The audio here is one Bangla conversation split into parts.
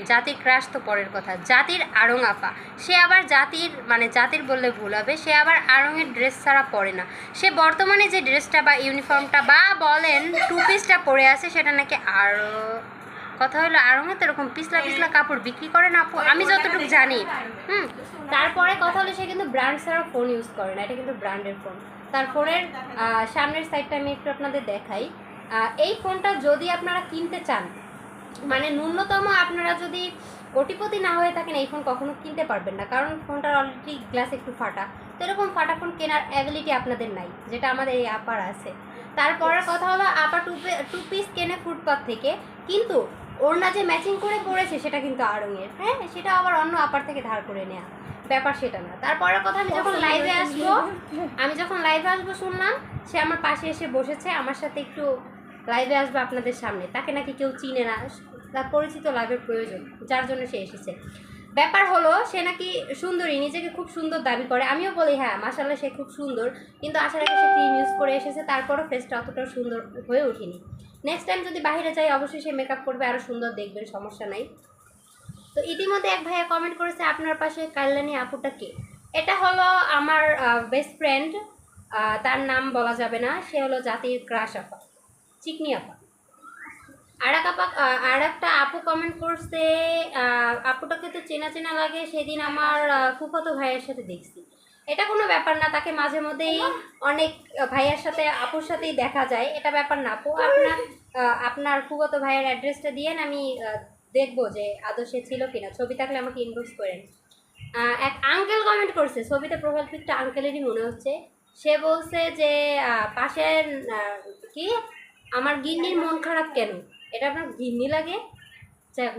জাতির ক্রাশ তো পরের কথা, জাতির আড়ং আপা, সে আবার জাতির মানে জাতির বললে ভুল হবে, সে আবার আড়ংয়ের ড্রেস ছাড়া পরে না। সে বর্তমানে যে ড্রেসটা বা ইউনিফর্মটা বা বলেন টু পিসটা পরে আছে সেটা নাকি আরও কথা হলো আড়ংয়ে তো এরকম পিছলা পিছলা কাপড় বিক্রি করে না আপু, আমি যতটুকু জানি। তারপরে কথা হলো সে কিন্তু ব্র্যান্ড ছাড়া ফোন ইউজ করে না, এটা কিন্তু ব্র্যান্ডের ফোন। তার ফোনের সামনের সাইডটা আমি একটু আপনাদের দেখাই। এই ফোনটা যদি আপনারা কিনতে চান, মানে ন্যূনতম আপনারা যদি কোটিপতি না হয়ে থাকেন এই ফোন কখনো কিনতে পারবেন না, কারণ ফোনটার অলরেডি গ্লাস একটু ফাটা। তো এরকম ফাটা ফোন কেনার অ্যাবিলিটি আপনাদের নাই, যেটা আমাদের এই আপার আছে। তারপরের কথা হলো আপা টু পিস কেনে ফুটপাথ থেকে, কিন্তু ওড়না যে ম্যাচিং করে পড়েছে সেটা কিন্তু আড়ংয়ের, হ্যাঁ সেটা আবার অন্য আপার থেকে ধার করে নেওয়া, ব্যাপার সেটা না। তারপরের কথা আমি যখন লাইভে আসবো শুনলাম সে আমার পাশে এসে বসেছে, আমার সাথে একটু লাইভে আসবে আপনাদের সামনে, তাকে নাকি কেউ চিনে না, তার পরিচিত লাইভের প্রয়োজন, যার জন্য সে এসেছে। ব্যাপার হলো সে নাকি সুন্দরী, নিজেকে খুব সুন্দর দাবি করে, আমিও বলি হ্যাঁ মাশাআল্লাহ সে খুব সুন্দর, কিন্তু আসার আগে সে ক্রিম ইউজ করে এসেছে, তারপরও ফেসটা অতটাও সুন্দর হয়ে ওঠেনি। নেক্সট টাইম যদি বাইরে যাই অবশ্যই সে মেকআপ করবে, আরও সুন্দর দেখবেন, সমস্যা নাই। তো ইতিমধ্যে এক ভাইয়া কমেন্ট করেছে আপনার পাশে কাল্যাণী আপুটা কে? এটা হলো আমার বেস্ট ফ্রেন্ড, তার নাম বলা যাবে না, সে হলো জাতির ক্রাশ আপা, চিকনি আপা। আর একটা আপু কমেন্ট করছে আপুটাকে তো চেনা চেনা লাগে, সেদিন আমার ফুফাতো ভাইয়ের সাথে দেখছি। এটা কোনো ব্যাপার না, তাকে মাঝে মধ্যেই অনেক ভাইয়ের সাথে আপুর সাথেই দেখা যায়, এটা ব্যাপার না আপু। আপনার ফুফাতো ভাইয়ের অ্যাড্রেসটা দিয়েন, আমি দেখবো যে আদৌ সে ছিল কিনা, ছবি থাকলে আমাকে ইনবক্স করেন। এক আঙ্কেল কমেন্ট করছে, ছবিতে প্রোফাইল পিকটা আঙ্কেলেরই মনে হচ্ছে। সে বলছে যে পাশের কি আমার গিন্নির মন খারাপ কেন? এটা আপনার গিন্নি লাগে?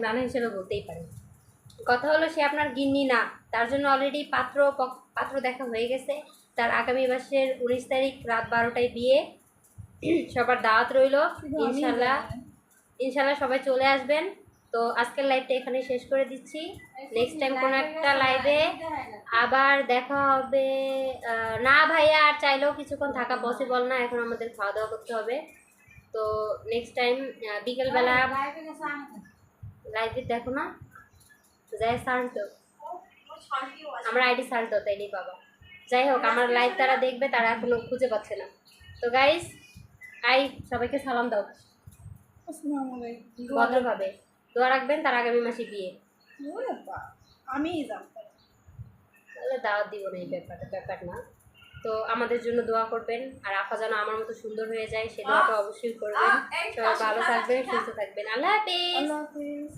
নানা হিসেবে বলতেই পারেন। কথা হলো সে আপনার গিন্নি না, তার জন্য অলরেডি পাত্র দেখা হয়ে গেছে। তার আগামী মাসের 19 তারিখ রাত 12টায় বিয়ে, সবার দাওয়াত রইল। ইনশাল্লাহ সবাই চলে আসবেন। তো আজকের লাইভটা এখানে শেষ করে দিচ্ছি, নেক্সট টাইম কোনো একটা লাইভে আবার দেখা হবে। না ভাইয়া আর চাইলেও কিছুক্ষণ থাকা পসিবল না, এখন আমাদের খাওয়া দাওয়া করতে হবে। তো নেক্সট টাইম বিকেলবেলা লাইভে দেখো না, যাই সার্চ দাও, আমার আইডি সার্চ দাও, তাইলেই পাবা। যাই হোক, আমার লাইভ তারা দেখবে, তারা এখনো খুঁজে পাচ্ছে না। তো গাইস সবাইকে সালাম দাও ভদ্রভাবে, দোয়া রাখবেন তার আগামী মাসে বিয়ে। আমি জানতাম দাওয়াত দিব না, এই ব্যাপার না। তো আমাদের জন্য দোয়া করবেন, আর আপা যেন আমার মতো সুন্দর হয়ে যায় সে দোয়াটা অবশ্যই করবেন। সবাই ভালো থাকবেন, সুস্থ থাকবেন। আল্লাহ হাফেজ।